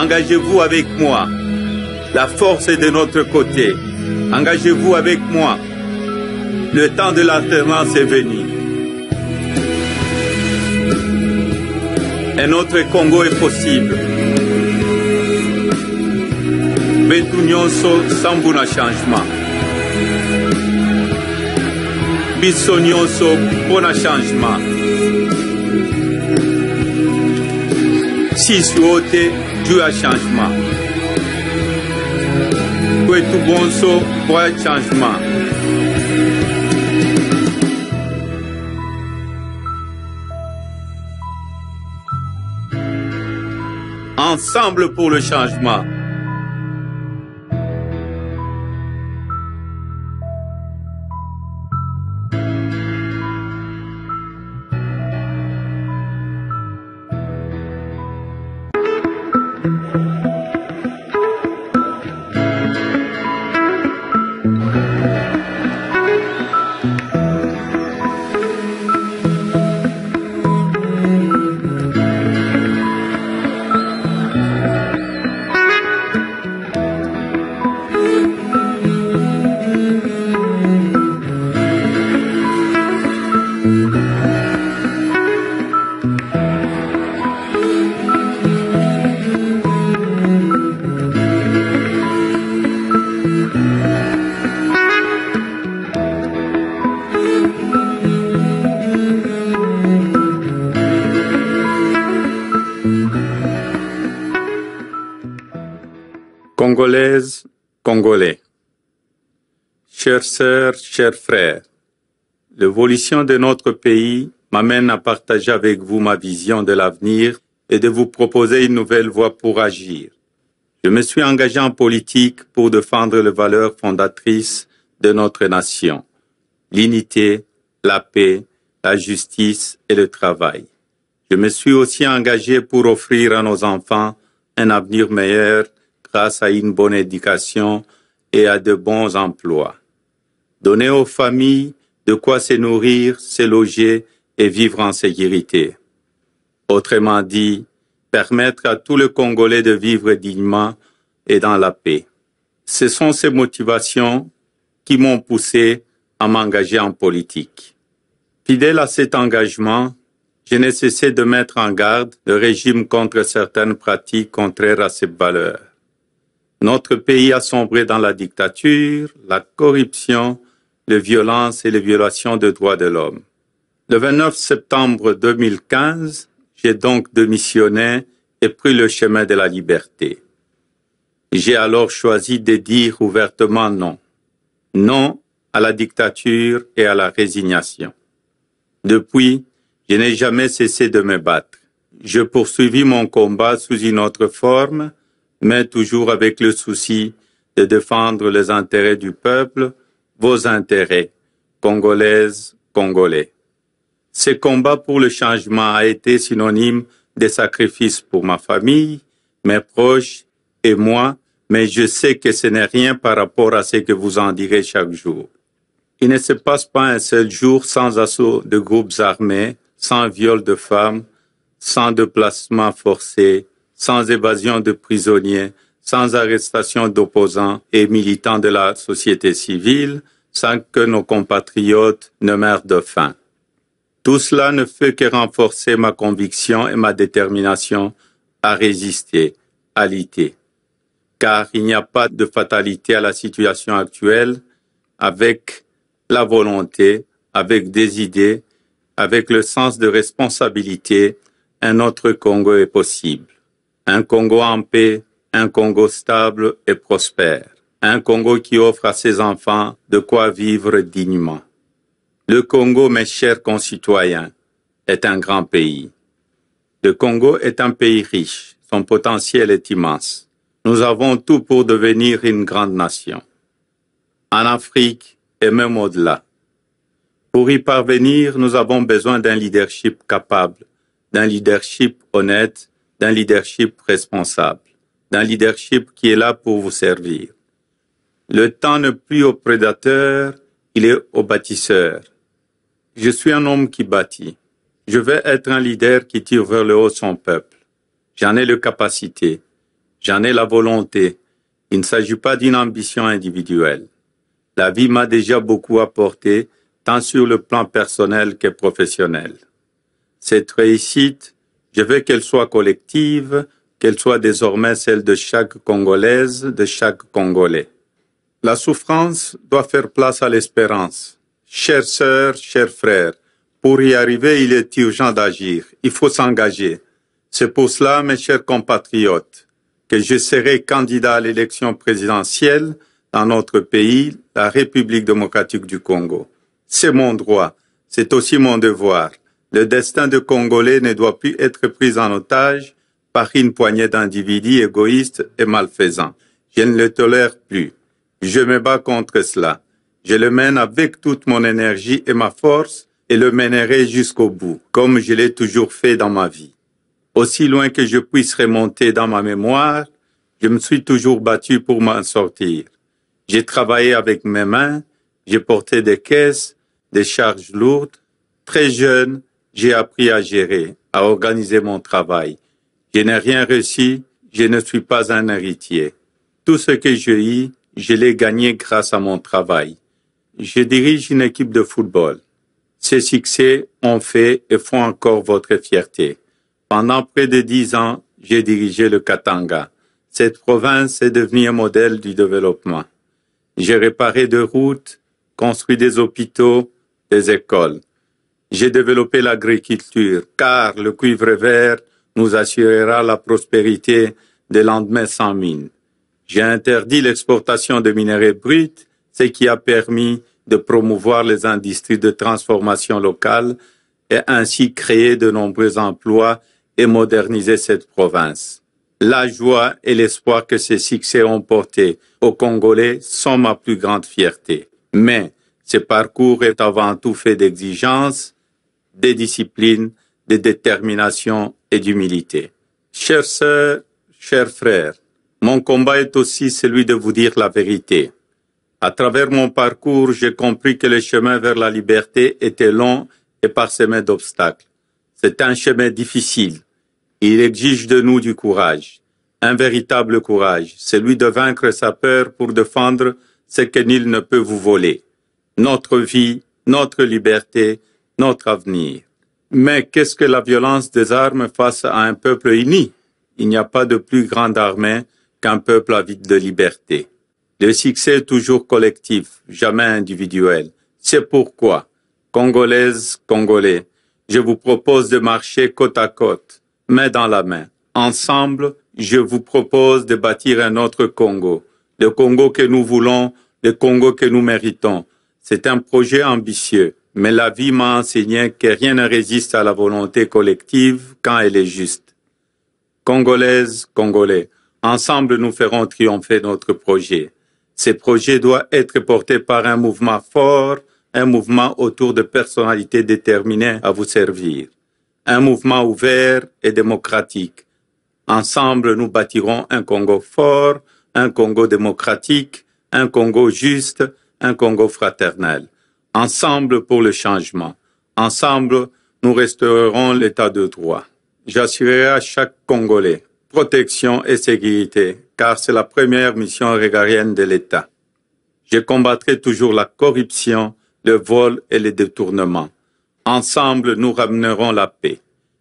Engagez-vous avec moi. La force est de notre côté. Engagez-vous avec moi. Le temps de l'alternance est venu. Un autre Congo est possible. Betu nyonso sambuna changement. Biso nyonso pona changement. Sisi wote juu ya changement. Kwetu bonso kwa changement. Ensemble pour le changement. Congolaises, Congolais, chères sœurs, chers frères, l'évolution de notre pays m'amène à partager avec vous ma vision de l'avenir et de vous proposer une nouvelle voie pour agir. Je me suis engagé en politique pour défendre les valeurs fondatrices de notre nation, l'unité, la paix, la justice et le travail. Je me suis aussi engagé pour offrir à nos enfants un avenir meilleur grâce à une bonne éducation et à de bons emplois. Donner aux familles de quoi se nourrir, se loger et vivre en sécurité. Autrement dit, permettre à tous les Congolais de vivre dignement et dans la paix. Ce sont ces motivations qui m'ont poussé à m'engager en politique. Fidèle à cet engagement, je n'ai cessé de mettre en garde le régime contre certaines pratiques contraires à ses valeurs. Notre pays a sombré dans la dictature, la corruption, les violences et les violations des droits de l'homme. Le 29 septembre 2015, j'ai donc démissionné et pris le chemin de la liberté. J'ai alors choisi de dire ouvertement non. Non à la dictature et à la résignation. Depuis, je n'ai jamais cessé de me battre. Je poursuivis mon combat sous une autre forme, mais toujours avec le souci de défendre les intérêts du peuple, vos intérêts, Congolaises, Congolais. Ce combat pour le changement a été synonyme de sacrifices pour ma famille, mes proches et moi, mais je sais que ce n'est rien par rapport à ce que vous en direz chaque jour. Il ne se passe pas un seul jour sans assaut de groupes armés, sans viol de femmes, sans déplacement forcé, sans évasion de prisonniers, sans arrestation d'opposants et militants de la société civile, sans que nos compatriotes ne meurent de faim. Tout cela ne fait que renforcer ma conviction et ma détermination à résister, à lutter. Car il n'y a pas de fatalité à la situation actuelle, avec la volonté, avec des idées, avec le sens de responsabilité, un autre Congo est possible. Un Congo en paix, un Congo stable et prospère. Un Congo qui offre à ses enfants de quoi vivre dignement. Le Congo, mes chers concitoyens, est un grand pays. Le Congo est un pays riche. Son potentiel est immense. Nous avons tout pour devenir une grande nation. En Afrique et même au-delà. Pour y parvenir, nous avons besoin d'un leadership capable, d'un leadership honnête, d'un leadership responsable, d'un leadership qui est là pour vous servir. Le temps n'est plus aux prédateurs, il est aux bâtisseurs. Je suis un homme qui bâtit. Je veux être un leader qui tire vers le haut son peuple. J'en ai les capacités. J'en ai la volonté. Il ne s'agit pas d'une ambition individuelle. La vie m'a déjà beaucoup apporté, tant sur le plan personnel que professionnel. Cette réussite, je veux qu'elle soit collective, qu'elle soit désormais celle de chaque Congolaise, de chaque Congolais. La souffrance doit faire place à l'espérance. Chères sœurs, chers frères, pour y arriver, il est urgent d'agir. Il faut s'engager. C'est pour cela, mes chers compatriotes, que je serai candidat à l'élection présidentielle dans notre pays, la République démocratique du Congo. C'est mon droit, c'est aussi mon devoir. Le destin de Congolais ne doit plus être pris en otage par une poignée d'individus égoïstes et malfaisants. Je ne le tolère plus. Je me bats contre cela. Je le mène avec toute mon énergie et ma force et le mènerai jusqu'au bout, comme je l'ai toujours fait dans ma vie. Aussi loin que je puisse remonter dans ma mémoire, je me suis toujours battu pour m'en sortir. J'ai travaillé avec mes mains, j'ai porté des caisses, des charges lourdes. Très jeune, j'ai appris à gérer, à organiser mon travail. Je n'ai rien reçu, je ne suis pas un héritier. Tout ce que j'ai eu, je l'ai gagné grâce à mon travail. Je dirige une équipe de football. Ces succès ont fait et font encore votre fierté. Pendant près de 10 ans, j'ai dirigé le Katanga. Cette province est devenue un modèle du développement. J'ai réparé des routes, construit des hôpitaux, des écoles. J'ai développé l'agriculture, car le cuivre vert nous assurera la prospérité des lendemains sans mine. J'ai interdit l'exportation de minerais bruts, ce qui a permis de promouvoir les industries de transformation locale et ainsi créer de nombreux emplois et moderniser cette province. La joie et l'espoir que ces succès ont porté aux Congolais sont ma plus grande fierté. Mais ce parcours est avant tout fait d'exigences, de discipline, de détermination et d'humilité. Chères sœurs, chers frères, mon combat est aussi celui de vous dire la vérité. À travers mon parcours, j'ai compris que le chemin vers la liberté était long et parsemé d'obstacles. C'est un chemin difficile. Il exige de nous du courage, un véritable courage, celui de vaincre sa peur pour défendre ce que nul ne peut vous voler. Notre vie, notre liberté, notre avenir. Mais qu'est-ce que la violence des armes face à un peuple uni? Il n'y a pas de plus grande armée qu'un peuple avide de liberté. Le succès est toujours collectif, jamais individuel. C'est pourquoi, Congolaises, Congolais, je vous propose de marcher côte à côte, main dans la main. Ensemble, je vous propose de bâtir un autre Congo, le Congo que nous voulons, le Congo que nous méritons. C'est un projet ambitieux, mais la vie m'a enseigné que rien ne résiste à la volonté collective quand elle est juste. Congolaises, Congolais, ensemble nous ferons triompher notre projet. Ce projet doit être porté par un mouvement fort, un mouvement autour de personnalités déterminées à vous servir. Un mouvement ouvert et démocratique. Ensemble, nous bâtirons un Congo fort, un Congo démocratique, un Congo juste, un Congo fraternel. Ensemble pour le changement. Ensemble, nous restaurerons l'état de droit. J'assurerai à chaque Congolais protection et sécurité, car c'est la première mission régalienne de l'État. Je combattrai toujours la corruption, le vol et le détournement. Ensemble, nous ramènerons la paix.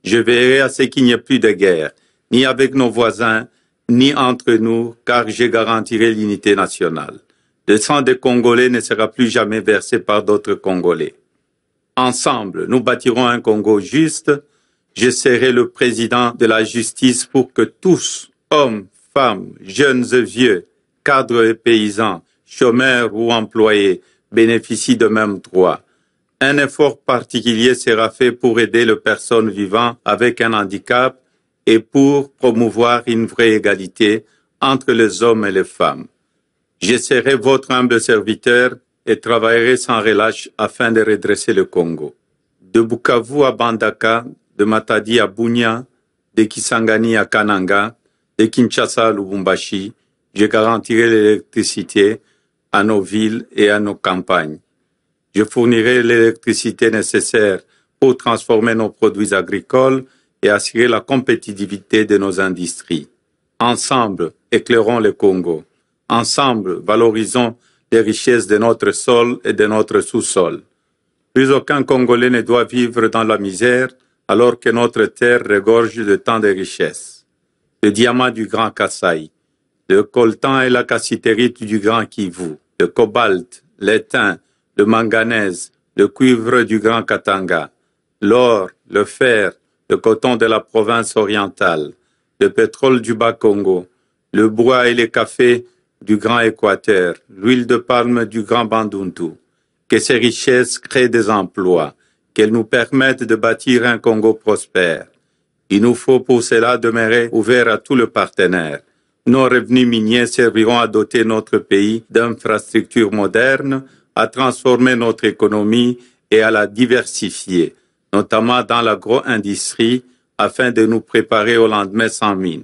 Je veillerai à ce qu'il n'y ait plus de guerre, ni avec nos voisins, ni entre nous, car je garantirai l'unité nationale. Le sang des Congolais ne sera plus jamais versé par d'autres Congolais. Ensemble, nous bâtirons un Congo juste. Je serai le président de la justice pour que tous, hommes, femmes, jeunes et vieux, cadres et paysans, chômeurs ou employés, bénéficient de mêmes droits. Un effort particulier sera fait pour aider les personnes vivant avec un handicap et pour promouvoir une vraie égalité entre les hommes et les femmes. Je serai votre humble serviteur et travaillerai sans relâche afin de redresser le Congo. De Bukavu à Bandaka, de Matadi à Bunia, de Kisangani à Kananga, de Kinshasa à Lubumbashi, je garantirai l'électricité à nos villes et à nos campagnes. Je fournirai l'électricité nécessaire pour transformer nos produits agricoles et assurer la compétitivité de nos industries. Ensemble, éclairons le Congo. Ensemble, valorisons les richesses de notre sol et de notre sous-sol. Plus aucun Congolais ne doit vivre dans la misère alors que notre terre regorge de tant de richesses. Le diamant du Grand Kasaï, le coltan et la cassitérite du Grand Kivu, le cobalt, l'étain, le manganèse, le cuivre du Grand Katanga, l'or, le fer, le coton de la province orientale, le pétrole du Bas-Congo, le bois et le café du Grand Équateur, l'huile de palme du Grand Bandundu. Que ces richesses créent des emplois, qu'elles nous permettent de bâtir un Congo prospère. Il nous faut pour cela demeurer ouverts à tous les partenaires. Nos revenus miniers serviront à doter notre pays d'infrastructures modernes, à transformer notre économie et à la diversifier, notamment dans l'agro-industrie, afin de nous préparer au lendemain sans mine.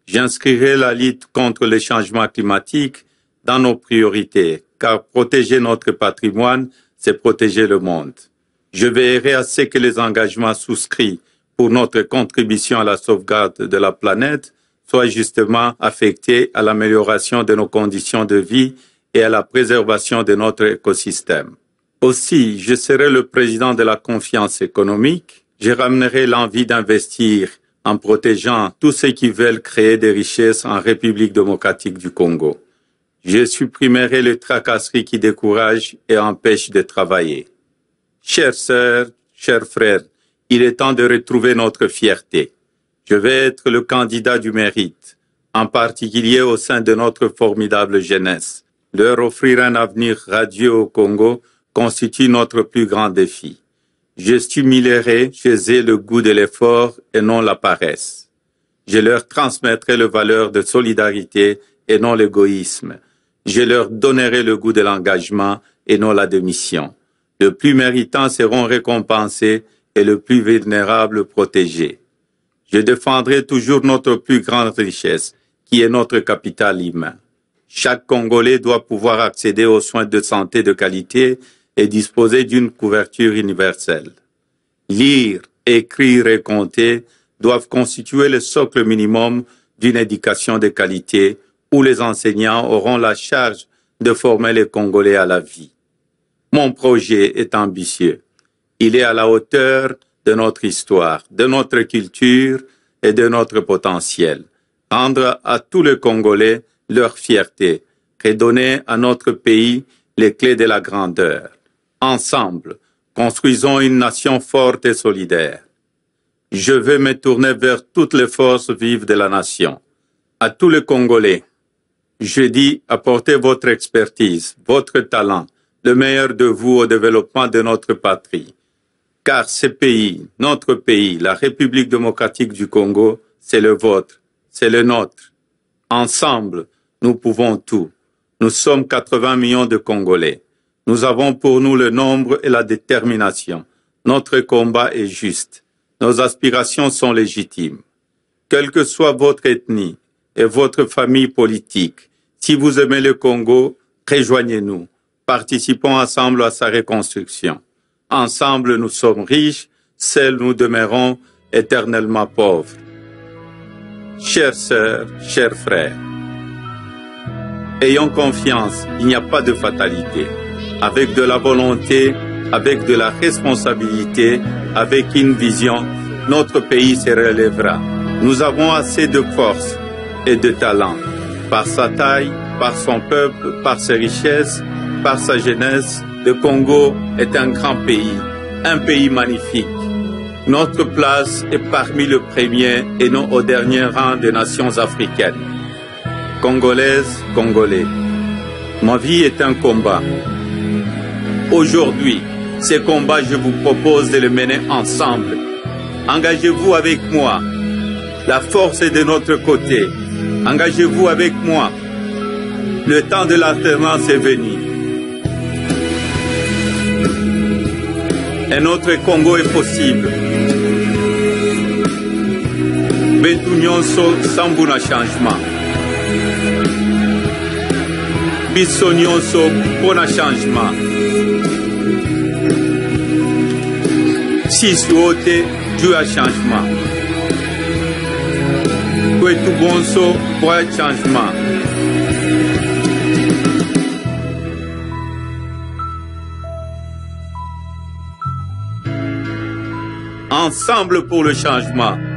J'inscrirai la lutte contre les changements climatiques dans nos priorités, car protéger notre patrimoine, c'est protéger le monde. Je veillerai à ce que les engagements souscrits pour notre contribution à la sauvegarde de la planète soient justement affectés à l'amélioration de nos conditions de vie et à la préservation de notre écosystème. Aussi, je serai le président de la confiance économique. Je ramènerai l'envie d'investir en protégeant tous ceux qui veulent créer des richesses en République démocratique du Congo. Je supprimerai les tracasseries qui découragent et empêchent de travailler. Chères sœurs, chers frères, il est temps de retrouver notre fierté. Je vais être le candidat du mérite, en particulier au sein de notre formidable jeunesse. Leur offrir un avenir radieux au Congo constitue notre plus grand défi. Je stimulerai chez eux le goût de l'effort et non la paresse. Je leur transmettrai les valeurs de solidarité et non l'égoïsme. Je leur donnerai le goût de l'engagement et non la démission. Les plus méritants seront récompensés et les plus vulnérables protégés. Je défendrai toujours notre plus grande richesse, qui est notre capital humain. Chaque Congolais doit pouvoir accéder aux soins de santé de qualité et disposer d'une couverture universelle. Lire, écrire et compter doivent constituer le socle minimum d'une éducation de qualité où les enseignants auront la charge de former les Congolais à la vie. Mon projet est ambitieux. Il est à la hauteur de notre histoire, de notre culture et de notre potentiel. Rendre à tous les Congolais leur fierté, redonner à notre pays les clés de la grandeur. Ensemble, construisons une nation forte et solidaire. Je veux me tourner vers toutes les forces vives de la nation. À tous les Congolais, je dis apportez votre expertise, votre talent, le meilleur de vous au développement de notre patrie. Car ce pays, notre pays, la République démocratique du Congo, c'est le vôtre, c'est le nôtre. Ensemble, nous pouvons tout. Nous sommes 80 millions de Congolais. Nous avons pour nous le nombre et la détermination. Notre combat est juste. Nos aspirations sont légitimes. Quelle que soit votre ethnie et votre famille politique, si vous aimez le Congo, rejoignez-nous. Participons ensemble à sa reconstruction. Ensemble, nous sommes riches, seuls nous demeurons éternellement pauvres. Chères sœurs, chers frères, ayons confiance, il n'y a pas de fatalité. Avec de la volonté, avec de la responsabilité, avec une vision, notre pays se relèvera. Nous avons assez de force et de talent. Par sa taille, par son peuple, par ses richesses, par sa jeunesse, le Congo est un grand pays magnifique. Notre place est parmi les premiers et non au dernier rang des nations africaines. Congolaises, Congolais, ma vie est un combat. Aujourd'hui, ce combat, je vous propose de le mener ensemble. Engagez-vous avec moi. La force est de notre côté. Engagez-vous avec moi. Le temps de l'alternance est venu. Un autre Congo est possible. Bentu nyonso sambu na changement. Biso nyonso pona changement. Sisi wote juu ya changement. Wetu Bonso pour un changement. Ensemble pour le changement.